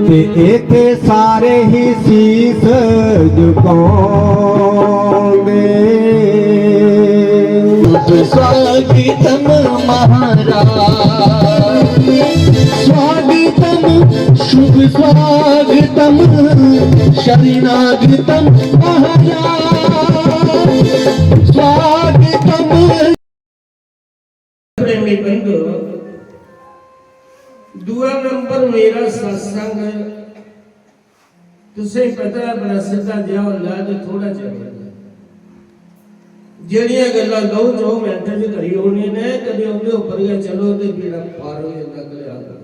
ਤੇ ਇਥੇ ਸਾਰੇ ਹੀ ਸੀਸ ਝੁਕਾਉਂਦੇ। स्वागतम महाराज स्वागतम शुभ स्वागतम शरणागतम महाराज स्वागतम। प्रेमी बंधु, दूआ नंबर मेरा सत्संग तुसें पता है बड़ा सीधा जिहा होंदा है, थोड़ा चल ਜਿਹੜੀਆਂ ਗੱਲਾਂ 2-4 ਮਿੰਟਾਂ 'ਚ ਕਰੀ ਹੋਣੀਆਂ ਨੇ, ਕਦੇ ਉਹਦੇ ਉੱਪਰ ਗਿਆ ਚਲੋ ਤੇ ਬੇੜਾ ਪਾਰ ਹੋ ਜਾਂਦਾ ਅਗਲੇ ਆਦਮ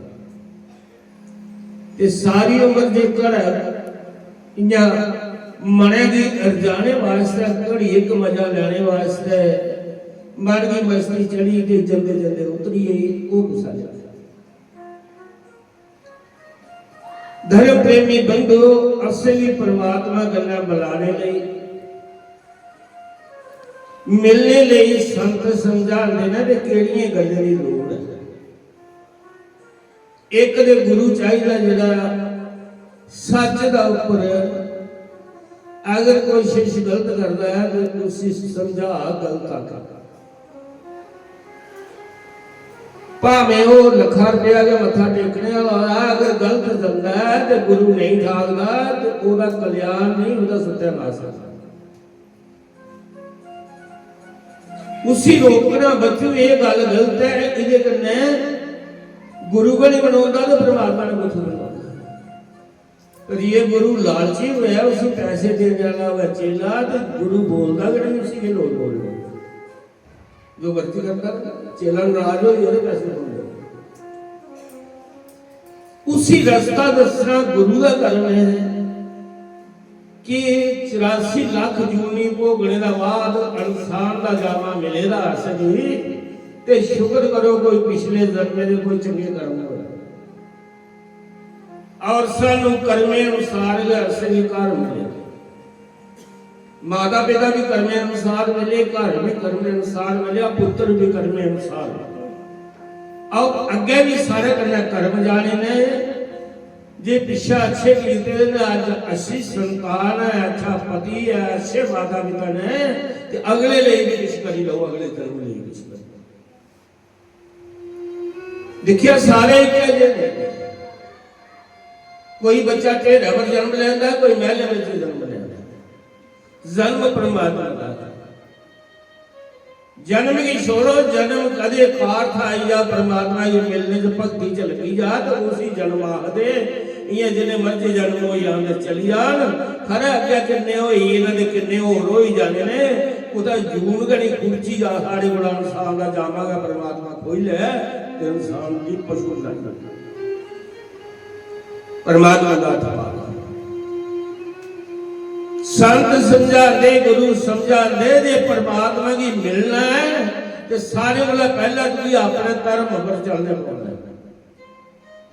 ਤੇ ਸਾਰੀ ਉਮਰ ਜੇ ਕਰ ਇੰਨਾ ਮਨੇ ਦੀ ਅਰਜਾਣੇ ਵਾਸਤੇ ਘੜੀ ਇੱਕ ਮਜ਼ਾ ਲੈਣੇ ਵਾਸਤੇ ਮਨ ਦੀ ਮਸਤੀ ਚੜੀ ਤੇ ਜੰਦੇ ਜੰਦੇ ਉਤਰੀ ਗਈ, ਉਹ ਗੁੱਸਾ ਜਾਂਦਾ। ਧਰਮ ਪ੍ਰੇਮੀ ਬੰਧੂ, ਅਸਲੀ ਪਰਮਾਤਮਾ ਗੱਲਾਂ ਬੁਲਾਣੇ ਲਈ ਮਿਲਣੇ ਲਈ ਸੰਤ ਸਮਝਾਉਂਦੇ ਨੇ ਤੇ ਕਿਹੜੀਆਂ ਗੱਲਾਂ ਦੀ ਲੋੜ ਹੈ। ਇੱਕ ਦੇ ਗੁਰੂ ਚਾਹੀਦਾ ਜਿਹੜਾ ਸੱਚ ਦਾ ਉੱਪਰ ਅਗਰ ਕੋਈ ਸ਼ਿਸ਼ ਗਲਤ ਕਰਦਾ ਹੈ ਤੇ ਤੁਸੀਂ ਸਮਝਾ ਗਲਤ ਆਖਾ, ਭਾਵੇਂ ਉਹ ਲੱਖਾਂ ਰੁਪਇਆ ਦੇ ਮੱਥਾ ਟੇਕਣੇ ਵਾਲਾ ਅਗਰ ਗਲਤ ਜਾਂਦਾ ਹੈ ਤੇ ਗੁਰੂ ਨਹੀਂ ਠਾਕਦਾ ਤੇ ਉਹਦਾ ਕਲਿਆਣ ਨਹੀਂ, ਉਹਦਾ ਸੱਤਿਆਨਾਸ਼ ਹੈ। उसी रोकना बच्चों ये गल गलत है, इहदे कन्नै गुरु को नहीं बनाउंदा तो परमात्मा ने कुछ बनाउंदा। पर ये गुरु लालची होया, उसी पैसे देने वाला होया चेला तो गुरु बोलदा कि नहीं, उसी के लोग बोलदे जो मर्जी करता चेला नाराज हो जाए पैसे बोलदे। उसी रास्ता दसना गुरु का कर्म है कि 84 ਲੱਖ ਜੂਨੀ ਭੋਗਣੇ ਦਾ ਬਾਅਦ ਇਨਸਾਨ ਦਾ ਜਾਮਾ ਮਿਲੇਗਾ ਅਸਲੀ, ਤੇ ਸ਼ੁਕਰ ਕਰੋ ਕੋਈ ਪਿਛਲੇ ਜਨਮੇ ਦੇ ਕੋਈ ਚੰਗੇ ਕਰਮ ਹੋਏ ਔਰ ਸਾਨੂੰ ਕਰਮੇ ਅਨੁਸਾਰ ਅਸਲੀ ਘਰ ਮਿਲੇ। ਮਾਤਾ ਪਿਤਾ ਵੀ ਕਰਮੇ ਅਨੁਸਾਰ ਮਿਲੇ, ਘਰ ਵੀ ਕਰਮੇ ਅਨੁਸਾਰ ਮਿਲਿਆ, ਪੁੱਤਰ ਵੀ ਕਰਮੇ ਅਨੁਸਾਰ। ਔਰ ਅੱਗੇ ਵੀ ਸਾਰੇ ਕਰਨਾ ਕਰਮ ਜਾਣੇ ਨੇ। जे पिछा अच्छे कीते ने, आज अच्छी संतान है, अच्छा पति है, अच्छे माता पिता ने, ते अगले लिए भी कुछ करी लो, अगले जन्म लिए कुछ करो। देखिए सारे कोई बच्चा टेढ़ा पर जन्म लेंदा, कोई महले में जन्म लेंदा। जन्म परमात्मा का, जन्म की छोड़ो, जन्म कदे पार्थ आई जा परमात्मा की मिलने से भक्ति चलती जा तो उसी जन्म आखदे। इयां जिन्हें मर्जी जन्म हो जाने चली जान, खरे अगे किन्ने होई इन्हां दे किन्ने होर होई जाने ने, उदा जून गणी कुर्ची जा साढ़े कोल इंसान दा जावांगा परमात्मा खोई ले ते इंसान दी पशु लग परमात्मा दा तबाद। संत समझाते, गुरु समझाते, जे परमात्मा की मिलना है तो सारे वाला पहला तुझे अपने धर्म पर चलने पड़ना है।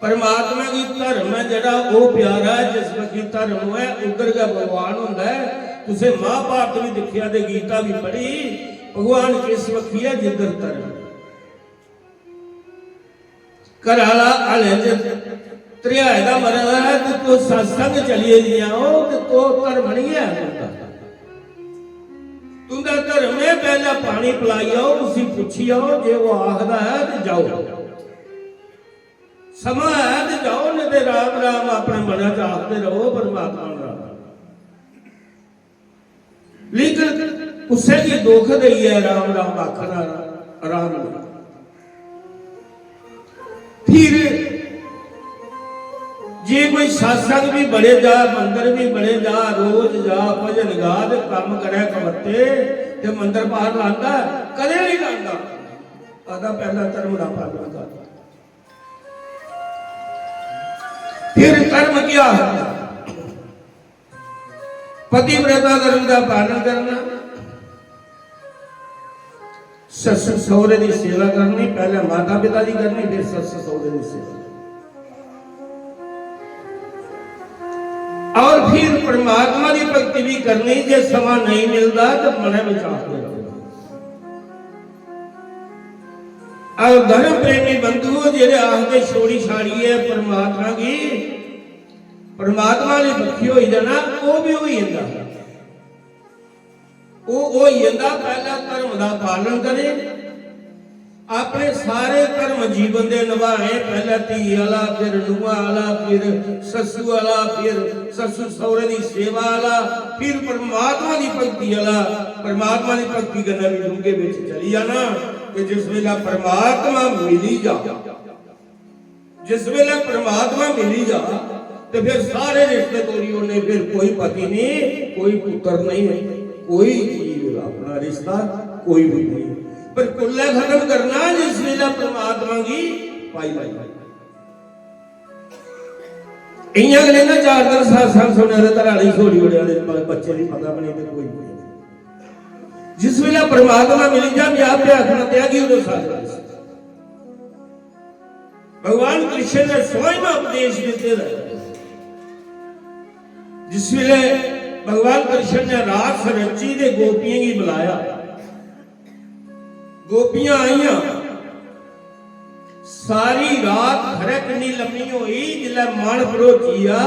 परमात्मा की धर्म है जरा वो प्यारा है, जिस वक्त धर्म है उधर का भगवान होता है। तुसे महाभारत भी दिखिया ते गीता भी पढ़ी, भगवान किस वक्त है जिधर धर्म कराला आले त्रियाए का मरदा है तो तू सत्संग चलिए जाओ तो धर्म नहीं है तुंदा धर्म है। पहला पानी पिलाई आओ, उसी पूछी आओ, जे वो आखदा है तो जाओ, समा है तो जाओ, नहीं तो राम राम अपने मन च आखते रहो परमात्मा राम। लेकिन उसे की दुख दई है राम राम आखना आराम। फिर जे कोई सत्संग भी बड़े जा, मंदिर भी बड़े जा, रोज जा, भजन गा, काम करे कमते ते मंदिर बाहर लाता कदे नहीं लाता। आदा पहला धर्म का पालन कर। फिर कर्म क्या है? पतिव्रता धर्म का पालन करना, सस सहुरे की सेवा करनी, पहले माता पिता की करनी, फिर सस सहुरे की सेवा और फिर परमात्मा की भक्ति भी करनी। जे समा नहीं मिलता तो मन में चाहते रहो। और धर्म प्रेमी बंधु जेरे आखते छोड़ी छाड़ी है परमात्मा की, परमात्मा ने पक्षी हो जाना वो भी हो जाता वो जाता पहला धर्म का पालन करे अपने सारे धर्म जीवन दे निभाए पहला धी वाला फिर नूंहां वाला फिर ससू वाला फिर ससू सौरे की सेवा वाला फिर परमात्मा की भक्ति वाला परमात्मा की भक्ति करना भी डूंगे में चली जाना कि जिस वेला परमात्मा मिली जा जिस वेला परमात्मा मिली जा तो फिर सारे रिश्ते तोड़ियों ने फिर कोई पति नहीं कोई पुत्र नहीं है कोई जीव अपना रिश्ता कोई भी नहीं पर कुल्ला खत्म करना जिस वेला परमात्मा की पाई लाई इयां गले ना 4 दिन सत्संग सुने धराली छोड़ी उड़े वाले बच्चे नहीं पता बने तो कोई नहीं जिस वेला परमात्मा मिल जा ब्याह प्याखना त्यागी उदो साथ भगवान कृष्ण ने स्वयं उपदेश देते रहे जिस वेले भगवान कृष्ण ने रात रची दे गोपियां की बुलाया गोपियां आईया सारी रात घर कितनी लम्मी हुई जिला मन भरोचिया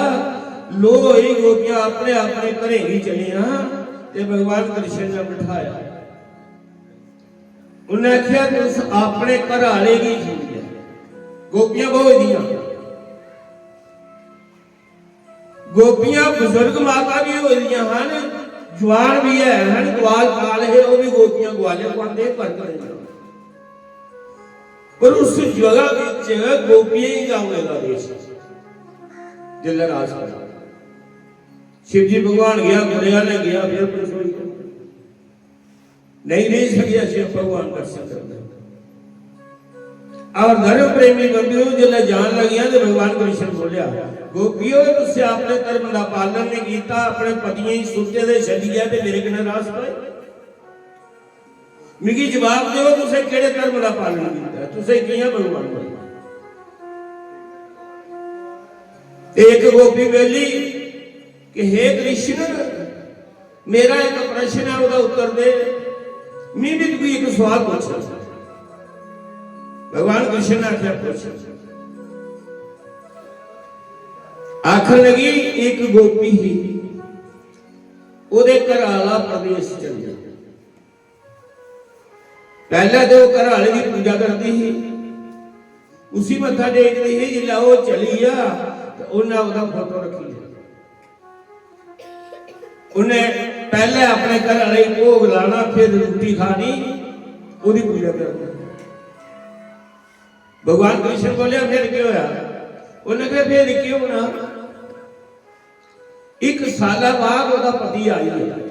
लो हुई गोपियां अपने अपने घरे ही चलिया ते भगवान कृष्ण ने बिठाया उन्हें आख्या तुस अपने घर वाले की छुड़ी है गोपियां बहुत दियां गोपियां बुजुर्ग माता भी हो हैं जवान भी है ग्वाल काल है वो भी गोपियां ग्वाले पाते करते पर उस जगह विच गोपियां ही गावे का देश जिले राज कर शिव जी भगवान गया गुड़िया ने गया फिर रसोई नहीं रह सकिया शिव भगवान दर्शन करते और धर्म प्रेमी बंधु जिले जान लगिया तो भगवान कृष्ण बोलिया गोपियों तुझसे अपने धर्म का पालन नहीं किया अपने पतियों ही सुते दे छड़िया ते मेरे कने रास पाए मिगी जवाब दो तुझे केड़े धर्म का पालन किया तुझे किया भगवान को एक गोपी बेली कि हे कृष्ण मेरा एक प्रश्न है उसका उत्तर दे मैं भी तुझे एक सवाल पूछना भगवान कृष्ण ने आख्या पूछ आखर लगी एक गोपी ही ओदे घर वाला प्रदेश चल गया पहले तो घर वाले की पूजा करती ही उसी मत्था टेकती ही जिला वो चली आ तो उन्हें उसका फोटो रखी उन्हें पहले अपने घर वाले भोग लाना फिर रोटी खानी ओदी पूजा करनी भगवान कृष्ण बोलिया फिर क्यों होया उन्हें कहा फिर क्यों ना एक साल बाद उसका पति आई है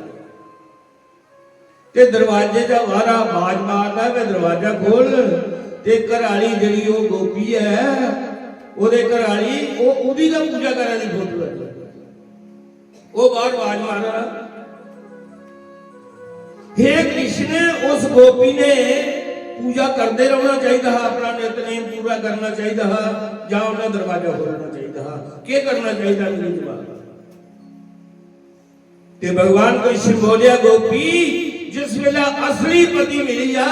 ते दरवाजे का वारा आवाज मारता मैं दरवाजा खोल ते घरवाली जड़ी वो गोपी है ओदे घरवाली वो उदी का पूजा करने की फोटो है वो बाहर आवाज मारा हे कृष्ण उस गोपी ने पूजा करते रहना चाहिए अपना नित्यनेम पूरा करना चाहिए या उन्हें दरवाजा खोलना चाहिए क्या करना चाहिए मेरे जवाब ते भगवान कृष्ण बोलिया गोपी जिस वेला असली पति मिली आ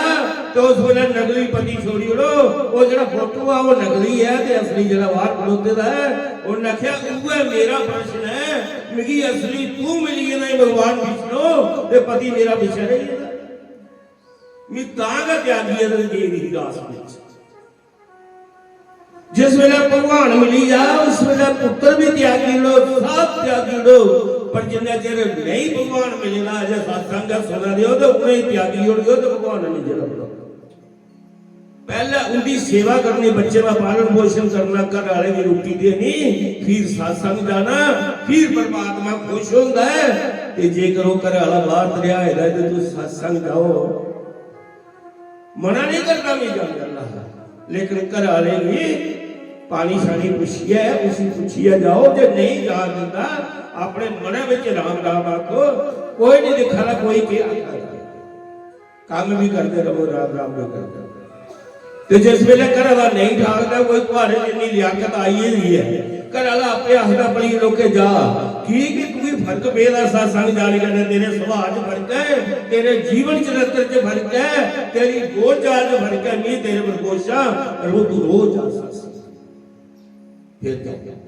तो उस वेला नकली पति छोड़ी उड़ो वो जरा फोटो आ वो नकली है ते असली जरा बाहर खड़ोते दा है उन्हें आख्या उहे मेरा प्रश्न है मिगी असली तू मिली है नहीं भगवान विष्णु ते पति मेरा पीछे रही है मैं तागा त्यागी है दे दी दास विच जिस वेला भगवान मिली जा उस वेला पुत्र भी त्यागी लो सब त्यागी लो पर जिन्ना चेर नहीं भगवान मिलना जे सत्संग सुना दियो तो उन्हें ही त्यागी होड़ियो तो भगवान नहीं जरा पहले उनकी सेवा करनी बच्चे का पालन पोषण करना घर वाले की रोटी देनी फिर सत्संग जाना फिर परमात्मा खुश होता है ते जे करो घर वाला बाहर दरिया है तो तू सत्संग जाओ मना नहीं करता मैं जाना लेकिन घर वाले भी पानी शानी पुछिए उसी पुछिए जाओ जो नहीं जान देता अपने मन में राम राम आखो कोई नहीं दिखाना कोई क्या काम भी करते रहो राम राम भी करते तो जिस वेले घर वाला नहीं ठाकता कोई तुम्हारे जितनी लियाकत आई ही है घर वाला आपे आखदा बड़ी लोके जा की कोई फर्क पेदा सत्संग जाने का तेरे सुभाव च फर्क है तेरे जीवन चरित्र च फर्क है तेरी बोल चाल च फर्क है मैं तेरे पर कोशा और वो तू रोज जा सत्संग फिर क्या